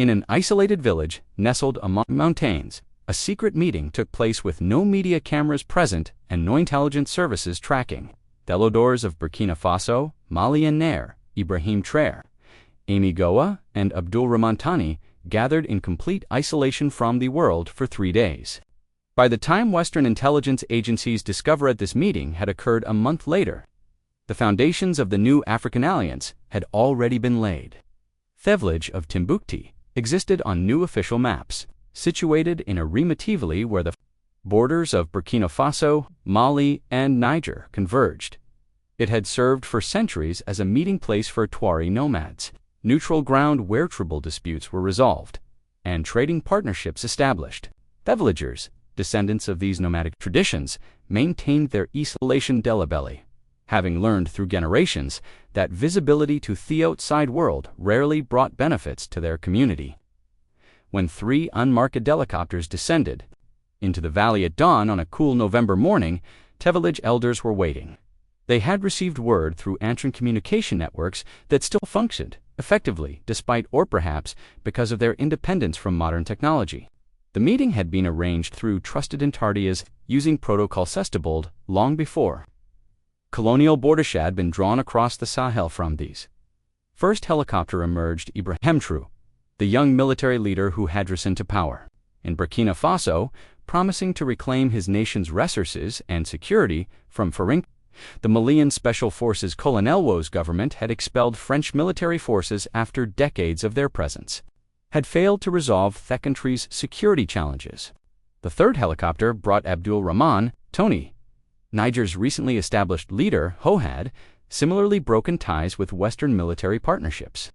In an isolated village nestled among mountains, a secret meeting took place with no media cameras present and no intelligence services tracking. The elders of Burkina Faso, Mali and Niger, Ibrahim Traoré, Assimi Goita, and Abdourahamane Tiani gathered in complete isolation from the world for 3 days. By the time Western intelligence agencies' discovery at this meeting had occurred a month later, the foundations of the new African alliance had already been laid. The village of Timbukti existed on new official maps, situated in a remote valley where the borders of Burkina Faso, Mali, and Niger converged. It had served for centuries as a meeting place for Traore nomads, neutral ground where tribal disputes were resolved, and trading partnerships established. The villagers, descendants of these nomadic traditions, maintained their isolation indelibly, having learned through generations that visibility to the outside world rarely brought benefits to their community. When 3 unmarked helicopters descended into the valley at dawn on a cool November morning, the village elders were waiting. They had received word through answering communication networks that still functioned effectively despite or perhaps because of their independence from modern technology. The meeting had been arranged through trusted intermediaries using protocol Sestebold long before colonial borders had been drawn across the Sahel from these. First helicopter emerged Ibrahim Traoré, the young military leader who had risen to power in Burkina Faso, promising to reclaim his nation's resources and security from foreign. The Malian Special Forces colonial's government had expelled French military forces after decades of their presence, had failed to resolve the country's security challenges. The third helicopter brought Abdourahamane Tiani, Niger's recently established leader, who had similarly broken ties with Western military partnerships.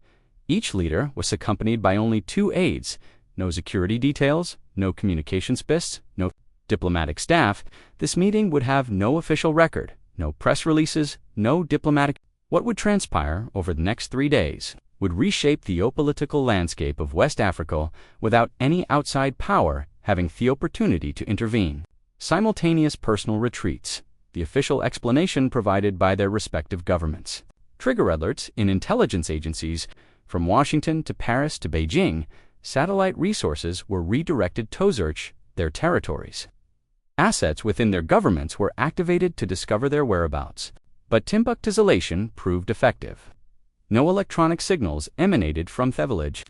Each leader was accompanied by only 2 aides, no security details, no communication spists, no diplomatic staff. This meeting would have no official record, no press releases, no diplomatic. What would transpire over the next 3 days would reshape the geopolitical landscape of West Africa without any outside power having the opportunity to intervene. Simultaneous personal retreats, the official explanation provided by their respective governments. Trigger alerts in intelligence agencies, from Washington to Paris to Beijing, satellite resources were redirected to search their territories. Assets within their governments were activated to discover their whereabouts. But Timbuktu's isolation proved effective. No electronic signals emanated from the village.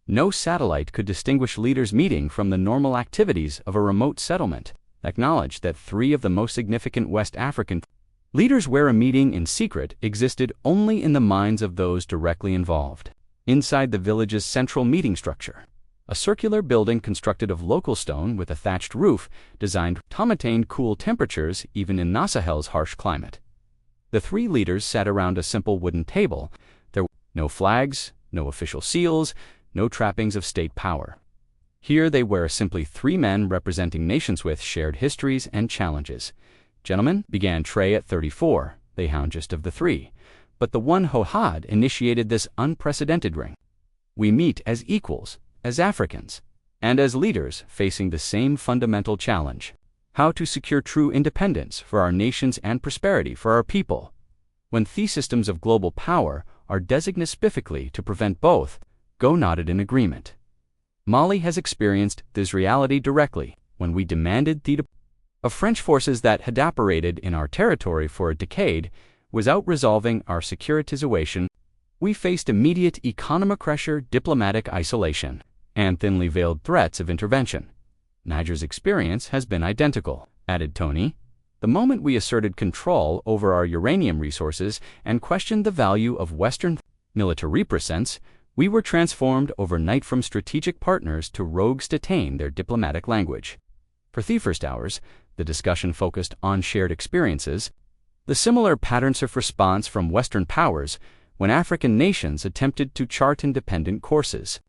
No satellite could distinguish leaders meeting from the normal activities of a remote settlement. Acknowledged that 3 of the most significant West African leaders where a meeting in secret existed only in the minds of those directly involved. Inside the village's central meeting structure, a circular building constructed of local stone with a thatched roof designed to maintain cool temperatures even in Sahel's harsh climate. The 3 leaders sat around a simple wooden table. There were no flags, no official seals, no trappings of state power. Here they were simply 3 men representing nations with shared histories and challenges. "Gentlemen," began Traoré at 34, the youngest of the 3, but the one who had initiated this unprecedented ring. "We meet as equals, as Africans, and as leaders facing the same fundamental challenge: how to secure true independence for our nations and prosperity for our people. When the systems of global power are designated specifically to prevent both, go nodded in agreement. Mali has experienced this reality directly when we demanded the of French forces that had operated in our territory for a decade without resolving our security situation. We faced immediate economic pressure, diplomatic isolation, and thinly veiled threats of intervention. Niger's experience has been identical," added Tiani. "The moment we asserted control over our uranium resources and questioned the value of Western military presence, we were transformed overnight from strategic partners to rogues to tame their diplomatic language." For the first hours, the discussion focused on shared experiences, the similar patterns of response from Western powers when African nations attempted to chart independent courses.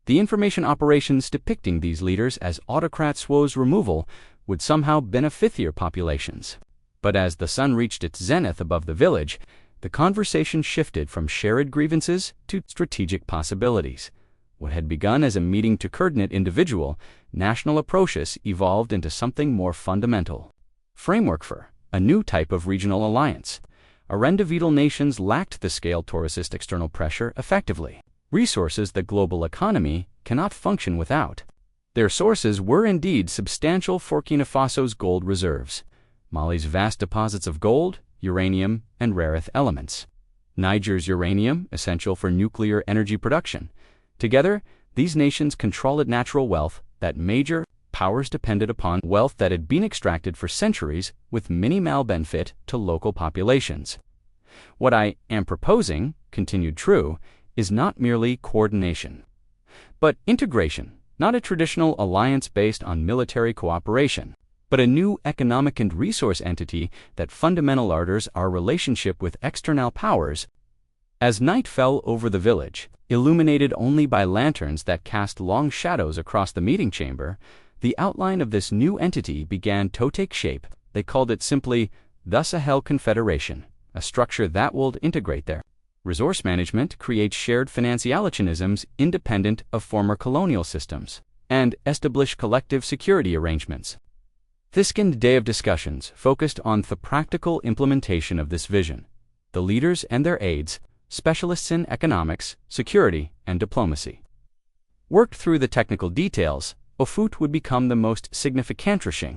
The information operations depicting these leaders as autocrats whose removal would somehow benefit their populations. But as the sun reached its zenith above the village, the conversation shifted from shared grievances to strategic possibilities. What had begun as a meeting to coordinate individual, national approaches evolved into something more fundamental. Framework for a new type of regional alliance. Our individual nations lacked the scale to resist external pressure effectively. Resources the global economy cannot function without. Their sources were indeed substantial. Burkina Faso's gold reserves, Mali's vast deposits of gold, uranium, and rare earth elements, Niger's uranium, essential for nuclear energy production. Together, these nations controlled natural wealth that major powers depended upon, wealth that had been extracted for centuries with minimal benefit to local populations. What I am proposing, continued True, is not merely coordination, but integration, not a traditional alliance based on military cooperation, but a new economic and resource entity that fundamentally alters our relationship with external powers. As night fell over the village, illuminated only by lanterns that cast long shadows across the meeting chamber, the outline of this new entity began to take shape. They called it simply the Sahel Confederation, a structure that would integrate their resource management, create shared financialisms independent of former colonial systems, and establish collective security arrangements. This second day of discussions focused on the practical implementation of this vision. The leaders and their aides, specialists in economics, security, and diplomacy, worked through the technical details. Ofut would become the most significant issue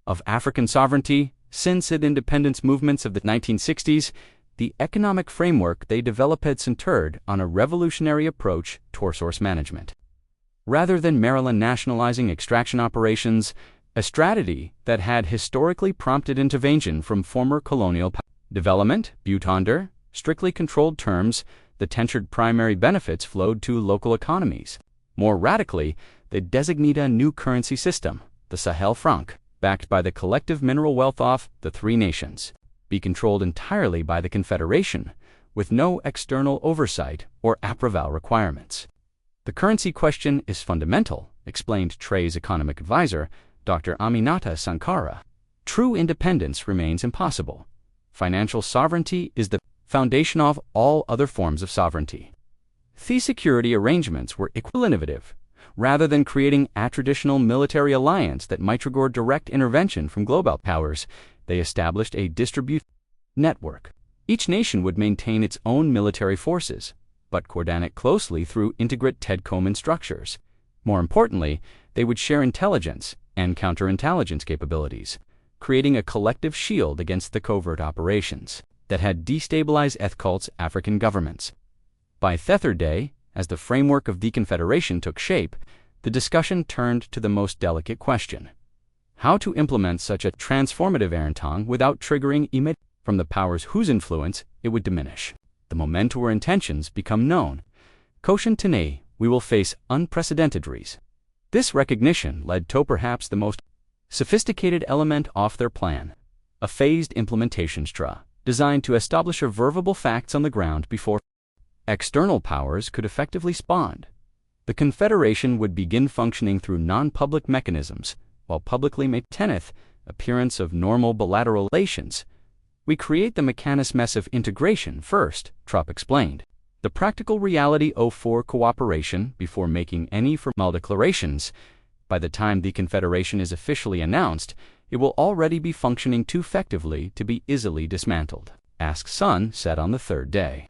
of African sovereignty since the independence movements of the 1960s. The economic framework they developed had centered on a revolutionary approach to resource management. Rather than Maryland nationalizing extraction operations, a strategy that had historically prompted intervention from former colonial development, built under strictly controlled terms, the tendered primary benefits flowed to local economies. More radically, they designated a new currency system, the Sahel franc, backed by the collective mineral wealth of the three nations, be controlled entirely by the Confederation, with no external oversight or approval requirements. The currency question is fundamental, explained Traoré's economic advisor, Dr. Aminata Sankara. True independence remains impossible. Financial sovereignty is the foundation of all other forms of sovereignty. These security arrangements were innovative. Rather than creating a traditional military alliance that might trigger direct intervention from global powers, they established a distributed network. Each nation would maintain its own military forces, but coordinate closely through integrated command structures. More importantly, they would share intelligence and counterintelligence capabilities, creating a collective shield against the covert operations that had destabilized ethcult's African governments. By Third Day, as the framework of the Confederation took shape, the discussion turned to the most delicate question: how to implement such a transformative arrangement without triggering immediate from the powers whose influence it would diminish. The moment or intentions become known, caution tenez, we will face unprecedented risks. This recognition led to perhaps the most sophisticated element of their plan, a phased implementation strategy designed to establish observable facts on the ground before external powers could effectively respond. The Confederation would begin functioning through non-public mechanisms, while publicly maintaineth appearance of normal bilateral relations. We create the mechanism of integration first, Traoré explained. The practical reality for cooperation before making any formal declarations. By the time the Confederation is officially announced, it will already be functioning too effectively to be easily dismantled. Sun said on the third day.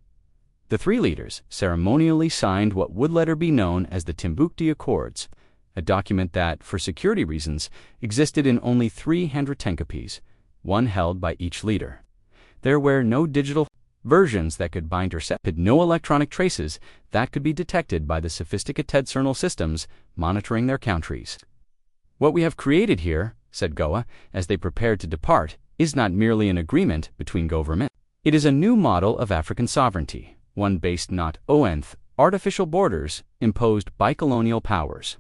The three leaders ceremonially signed what would later be known as the Timbukti Accords, a document that, for security reasons, existed in only 310 copies, one held by each leader. There were no digital versions that could bind or separate, no electronic traces that could be detected by the sophisticated external systems monitoring their countries. What we have created here, said Goita, as they prepared to depart, is not merely an agreement between governments. It is a new model of African sovereignty, one based not on artificial borders imposed by colonial powers,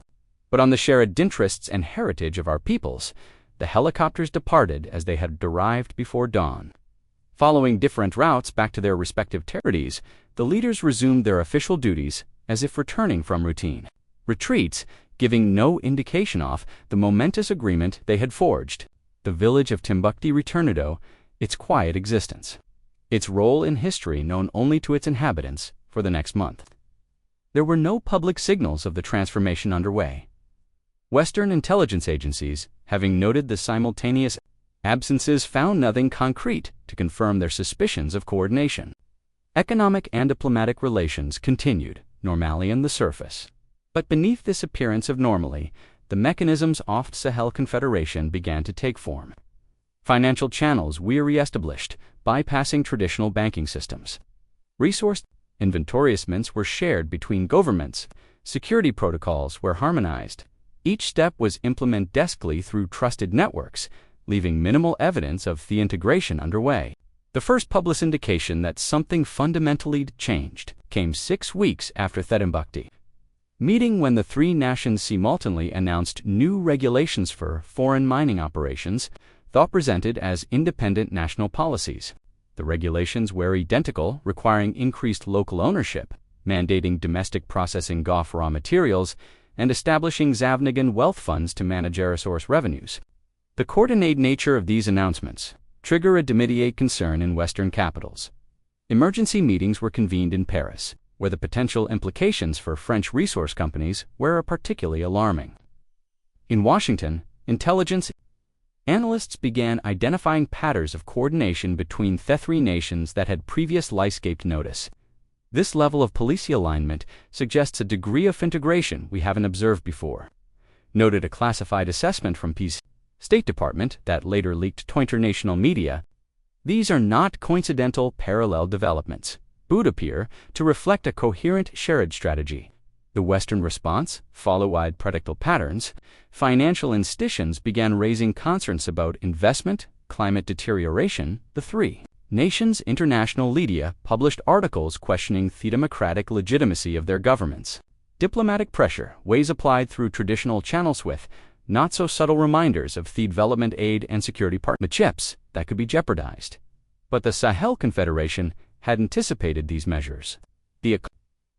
but on the shared interests and heritage of our peoples. The helicopters departed as they had arrived before dawn. Following different routes back to their respective territories, the leaders resumed their official duties as if returning from routine retreats, giving no indication of the momentous agreement they had forged. The village of Timbukti returned to its quiet existence, its role in history known only to its inhabitants for the next month. There were no public signals of the transformation underway. Western intelligence agencies, having noted the simultaneous absences, found nothing concrete to confirm their suspicions of coordination. Economic and diplomatic relations continued normally on the surface. But beneath this appearance of normality, the mechanisms of the Sahel Confederation began to take form. Financial channels were re-established, bypassing traditional banking systems. Resource inventories were shared between governments. Security protocols were harmonized. Each step was implemented deskily through trusted networks, leaving minimal evidence of the integration underway. The first public indication that something fundamentally changed came 6 weeks after the Timbukti meeting, when the three nations simultaneously announced new regulations for foreign mining operations, thought presented as independent national policies. The regulations were identical, requiring increased local ownership, mandating domestic processing of raw materials, and establishing Zavnagan wealth funds to manage resource revenues. The coordinated nature of these announcements triggered immediate concern in Western capitals. Emergency meetings were convened in Paris, where the potential implications for French resource companies were particularly alarming. In Washington, intelligence analysts began identifying patterns of coordination between the three nations that had previously escaped notice. This level of policy alignment suggests a degree of integration we haven't observed before, noted a classified assessment from Peace State Department that later leaked to international media. These are not coincidental parallel developments, but appear to reflect a coherent shared strategy. The Western response followed predictable patterns. Financial institutions began raising concerns about investment, climate deterioration. The three nations' international media published articles questioning the democratic legitimacy of their governments. Diplomatic pressure was applied through traditional channels with not-so-subtle reminders of the development aid and security partnerships that could be jeopardized. But the Sahel Confederation had anticipated these measures. The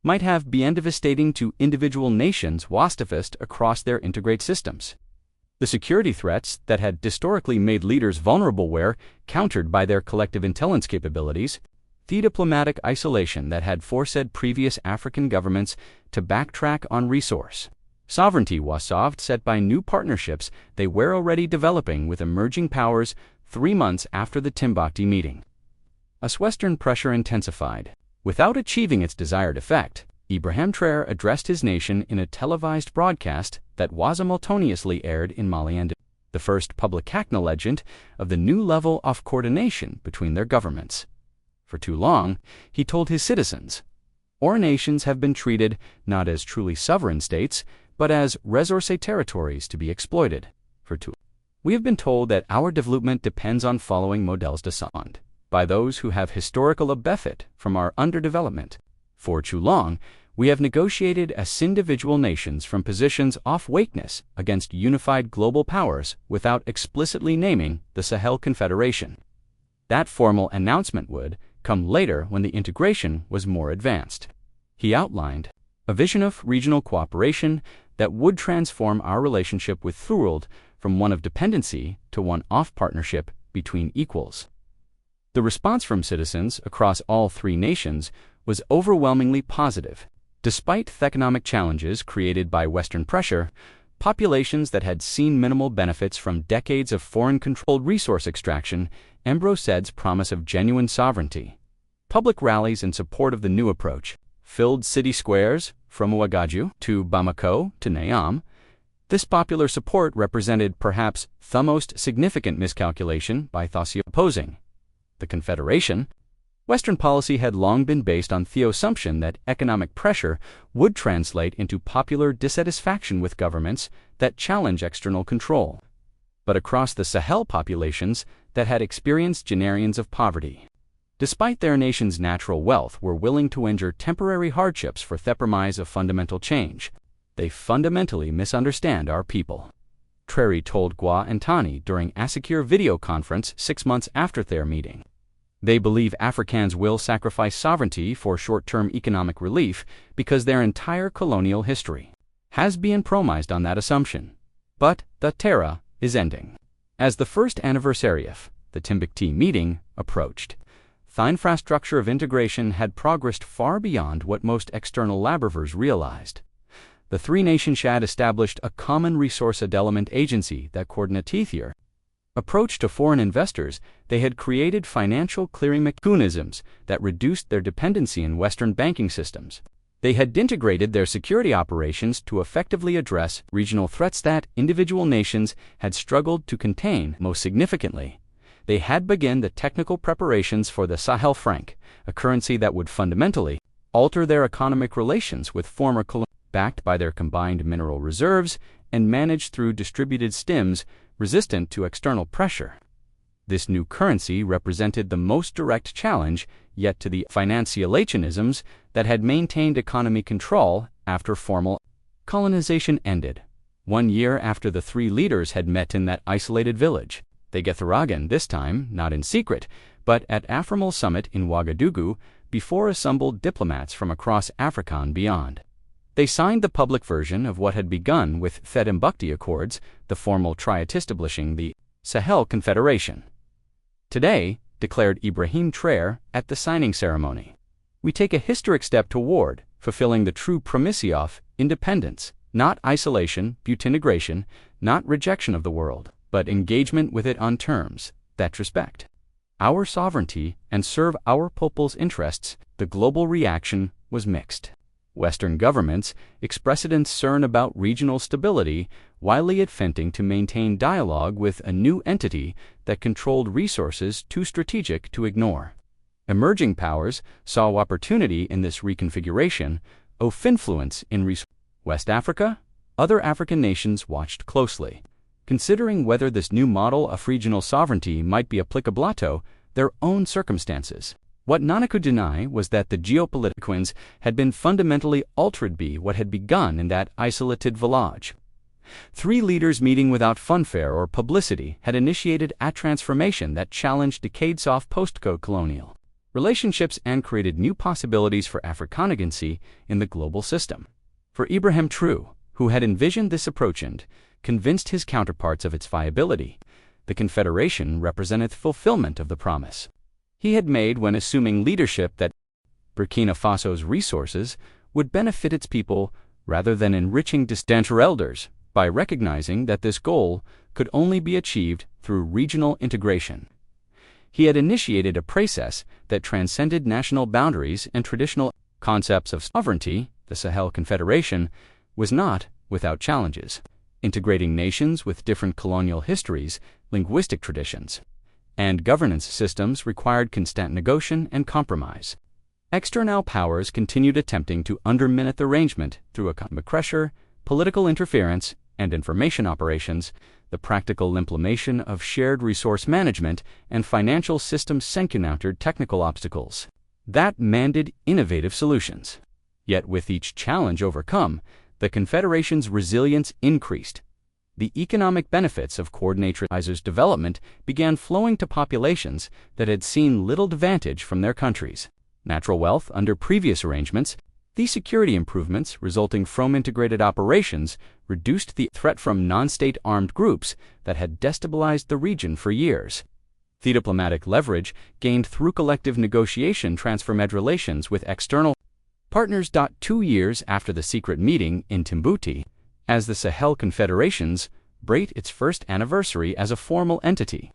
might have been devastating to individual nations wastifist across their integrated systems. The security threats that had historically made leaders vulnerable were countered by their collective intelligence capabilities. The diplomatic isolation that had forced previous African governments to backtrack on resource sovereignty was solved set by new partnerships they were already developing with emerging powers 3 months after the Timbukti meeting. As Western pressure intensified, without achieving its desired effect, Ibrahim Traoré addressed his nation in a televised broadcast that was simultaneously aired in Mali and the first public acknowledgement of the new level of coordination between their governments. For too long, he told his citizens, our nations have been treated not as truly sovereign states, but as resource territories to be exploited. For too long, we have been told that our development depends on following models designed by those who have historical benefit from our underdevelopment. For too long, we have negotiated as individual nations from positions of weakness against unified global powers without explicitly naming the Sahel Confederation. That formal announcement would come later when the integration was more advanced. He outlined a vision of regional cooperation that would transform our relationship with the world from one of dependency to one of partnership between equals. The response from citizens across all three nations was overwhelmingly positive. Despite the economic challenges created by Western pressure, populations that had seen minimal benefits from decades of foreign-controlled resource extraction embraced promise of genuine sovereignty. Public rallies in support of the new approach filled city squares from Ouagadougou to Bamako to Niamey. This popular support represented perhaps the most significant miscalculation by those opposing the Confederation. Western policy had long been based on the assumption that economic pressure would translate into popular dissatisfaction with governments that challenge external control. But across the Sahel, populations that had experienced generations of poverty, despite their nation's natural wealth, were willing to endure temporary hardships for the promise of fundamental change. They fundamentally misunderstand our people, Traore told Goita and Tiani during a secure video conference 6 months after their meeting. They believe Africans will sacrifice sovereignty for short-term economic relief because their entire colonial history has been premised on that assumption. But the era is ending. As the first anniversary of the Timbukti meeting approached, the infrastructure of integration had progressed far beyond what most external observers realized. The three nations had established a common resource development agency that coordinated their approach to foreign investors. They had created financial clearing mechanisms that reduced their dependency on Western banking systems. They had integrated their security operations to effectively address regional threats that individual nations had struggled to contain. Most significantly, they had begun the technical preparations for the Sahel franc, a currency that would fundamentally alter their economic relations with former colonies. Backed by their combined mineral reserves and managed through distributed stims resistant to external pressure. This new currency represented the most direct challenge yet to the financialisms that had maintained economy control after formal colonization ended. 1 year after the three leaders had met in that isolated village, they Ouagadougou, this time not in secret, but at a formal summit in Ouagadougou before assembled diplomats from across Africa and beyond. They signed the public version of what had begun with Timbukti Accords, the formal treaty establishing the Sahel Confederation. Today, declared Ibrahim Traoré at the signing ceremony, we take a historic step toward fulfilling the true promise of independence, not isolation, but integration, not rejection of the world, but engagement with it on terms that respect our sovereignty and serve our people's interests. The global reaction was mixed. Western governments expressed concern about regional stability, while attempting to maintain dialogue with a new entity that controlled resources too strategic to ignore. Emerging powers saw opportunity in this reconfiguration of influence in West Africa. Other African nations watched closely, considering whether this new model of regional sovereignty might be applicable to their own circumstances. What none could deny was that the geopolitics had been fundamentally altered by what had begun in that isolated village. Three leaders meeting without fanfare or publicity had initiated a transformation that challenged decades of post-colonial relationships and created new possibilities for Africanagency in the global system. For Ibrahim Traoré, who had envisioned this approach and convinced his counterparts of its viability, the Confederation represented fulfillment of the promise he had made when assuming leadership that Burkina Faso's resources would benefit its people rather than enriching distant elders, by recognizing that this goal could only be achieved through regional integration. He had initiated a process that transcended national boundaries and traditional concepts of sovereignty. The Sahel Confederation was not without challenges, integrating nations with different colonial histories, linguistic traditions, and governance systems required constant negotiation and compromise. External powers continued attempting to undermine the arrangement through economic pressure, political interference, and information operations. The practical implementation of shared resource management and financial systems encountered technical obstacles that demanded innovative solutions. Yet with each challenge overcome, the Confederation's resilience increased. The economic benefits of coordinated development began flowing to populations that had seen little advantage from their countries' natural wealth under previous arrangements. These security improvements resulting from integrated operations reduced the threat from non-state armed groups that had destabilized the region for years. The diplomatic leverage gained through collective negotiation transformed relations with external partners. 2 years after the secret meeting in Timbukti, as the Sahel Confederations celebrated its first anniversary as a formal entity,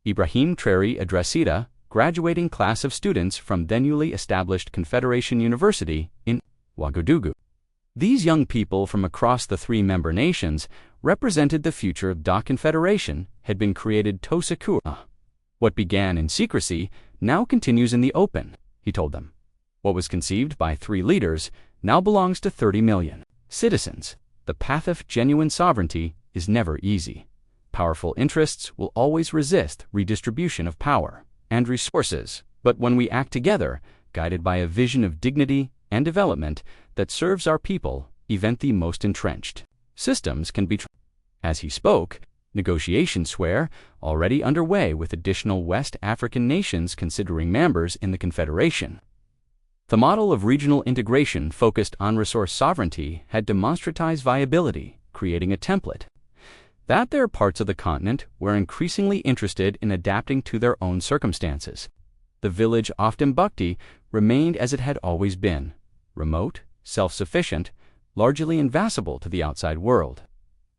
Ibrahim Traoré addressed a graduating class of students from the newly established Confederation University in Ouagadougou. These young people from across the three member nations represented the future of the Confederation had been created to secure. What began in secrecy now continues in the open, he told them. What was conceived by 3 leaders now belongs to 30 million citizens. The path of genuine sovereignty is never easy. Powerful interests will always resist redistribution of power and resources, but when we act together, guided by a vision of dignity and development that serves our people, even the most entrenched systems can be. As he spoke, negotiations were already underway with additional West African nations considering members in the Confederation. The model of regional integration focused on resource sovereignty had demonstrated viability, creating a template that their parts of the continent were increasingly interested in adapting to their own circumstances. The village of Timbukti remained as it had always been, remote, self-sufficient, largely invisible to the outside world.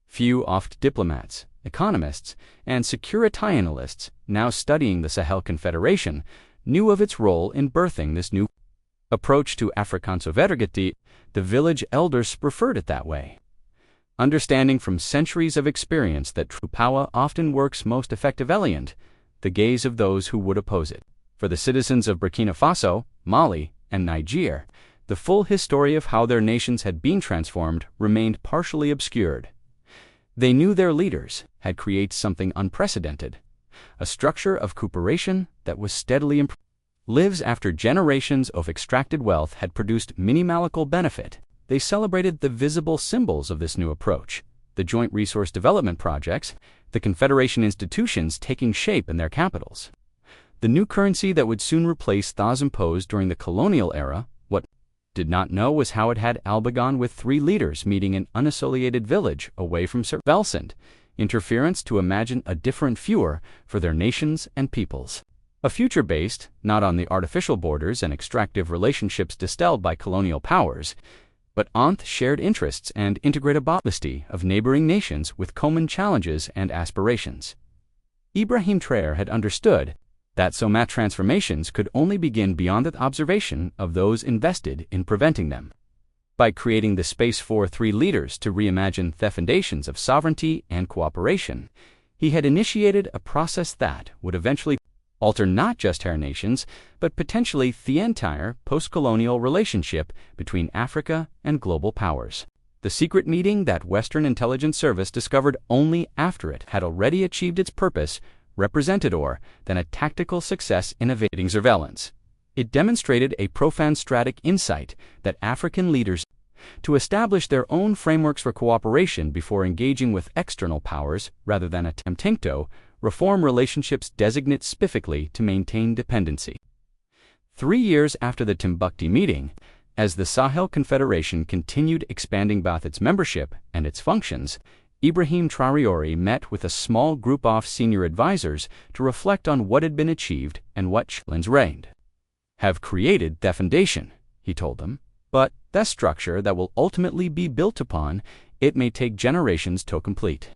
Few diplomats, economists, and security analysts now studying the Sahel Confederation knew of its role in birthing this new approach to Afrikaanse Vergetie, the village elders referred it that way. Understanding from centuries of experience that true power often works most effective aliened the gaze of those who would oppose it. For the citizens of Burkina Faso, Mali, and Niger, the full history of how their nations had been transformed remained partially obscured. They knew their leaders had created something unprecedented, a structure of cooperation that was steadily improving. Lives after generations of extracted wealth had produced minimalical benefit. They celebrated the visible symbols of this new approach, the joint resource development projects, the Confederation institutions taking shape in their capitals. The new currency that would soon replace those imposed during the colonial era, what did not know was how it had all begun with 3 leaders meeting in an unassociated village away from Velcend, interference to imagine a different future for their nations and peoples. A future based, not on the artificial borders and extractive relationships distilled by colonial powers, but on shared interests and integrability of neighboring nations with common challenges and aspirations. Ibrahim Traoré had understood that so much transformations could only begin beyond the observation of those invested in preventing them. By creating the space for 3 leaders to reimagine the foundations of sovereignty and cooperation, he had initiated a process that would eventually alter not just our nations, but potentially the entire post-colonial relationship between Africa and global powers. The secret meeting that Western intelligence service discovered only after it had already achieved its purpose represented more than a tactical success in evading surveillance. It demonstrated a profound strategic insight that African leaders to establish their own frameworks for cooperation before engaging with external powers rather than attempting to reform relationships designate specifically to maintain dependency. 3 years after the Timbukti meeting, as the Sahel Confederation continued expanding both its membership and its functions, Ibrahim Traoré met with a small group of senior advisors to reflect on what had been achieved and what challenges reigned. Have created the foundation, he told them, but the structure that will ultimately be built upon it may take generations to complete.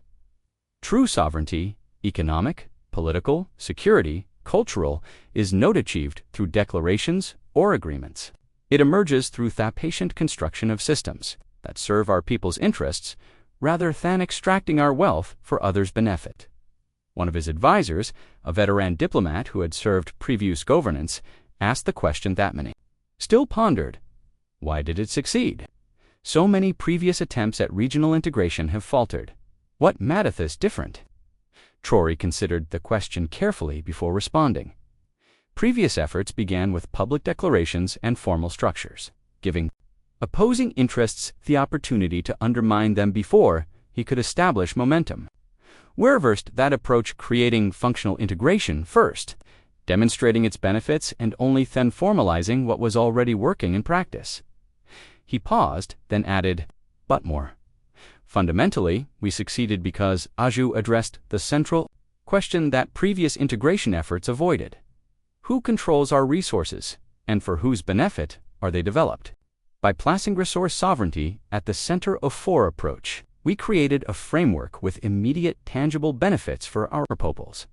True sovereignty, economic, political, security, cultural, is not achieved through declarations or agreements. It emerges through the patient construction of systems that serve our people's interests rather than extracting our wealth for others' benefit. One of his advisors, a veteran diplomat who had served previous governance, asked the question that many still pondered. Why did it succeed? So many previous attempts at regional integration have faltered. What made this different? Traoré considered the question carefully before responding. Previous efforts began with public declarations and formal structures, giving opposing interests the opportunity to undermine them before he could establish momentum. Reversed that approach, creating functional integration first, demonstrating its benefits and only then formalizing what was already working in practice. He paused, then added, but more. Fundamentally, we succeeded because Aju addressed the central question that previous integration efforts avoided. Who controls our resources, and for whose benefit are they developed? By placing resource sovereignty at the center of our approach, we created a framework with immediate tangible benefits for our peoples.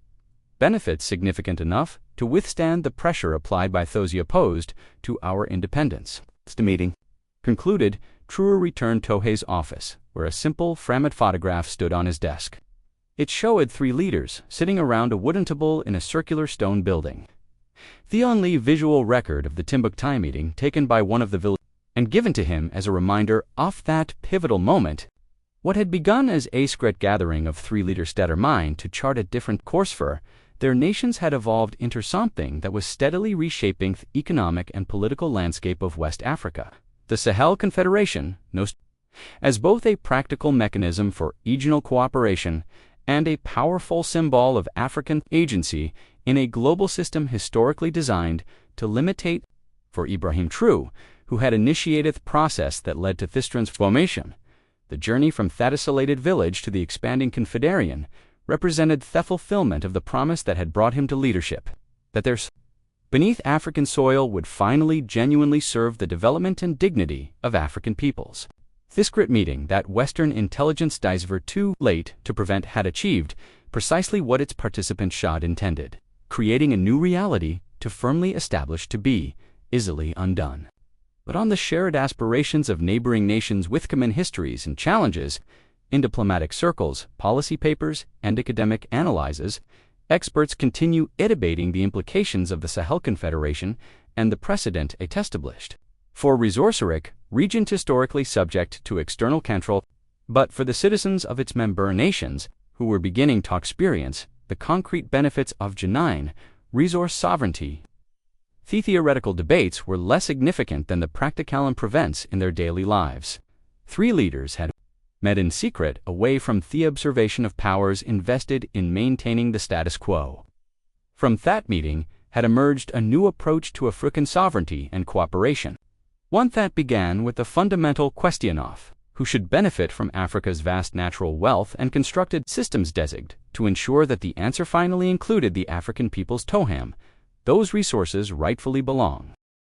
Benefits significant enough to withstand the pressure applied by those opposed to our independence. The meeting concluded, Traoré returned to his office, where a simple framed photograph stood on his desk. It showed 3 leaders sitting around a wooden table in a circular stone building. The only visual record of the Timbukti meeting taken by one of the villagers and given to him as a reminder of that pivotal moment. What had begun as a secret gathering of 3 leaders determined to chart a different course for their nations had evolved into something that was steadily reshaping the economic and political landscape of West Africa. The Sahel Confederation, as both a practical mechanism for regional cooperation and a powerful symbol of African agency in a global system historically designed to limitate, for Ibrahim Traoré, who had initiated the process that led to this transformation. The journey from that isolated village to the expanding Confederation represented the fulfillment of the promise that had brought him to leadership, that there's beneath African soil would finally genuinely serve the development and dignity of African peoples. This great meeting that Western intelligence were too late to prevent had achieved precisely what its participants should intended, creating a new reality to firmly establish to be easily undone. but on the shared aspirations of neighboring nations with common histories and challenges. In diplomatic circles, policy papers, and academic analyses, experts continue debating the implications of the Sahel Confederation and the precedent it established. For resource-rich region historically subject to external control, but for the citizens of its member nations, who were beginning to experience the concrete benefits of genuine resource sovereignty. The theoretical debates were less significant than the practical events in their daily lives. Three leaders had met in secret away from the observation of powers invested in maintaining the status quo. From that meeting had emerged a new approach to African sovereignty and cooperation. One that began with the fundamental question of who should benefit from Africa's vast natural wealth and constructed systems designed to ensure that the answer finally included the African peoples to whom those resources rightfully belong.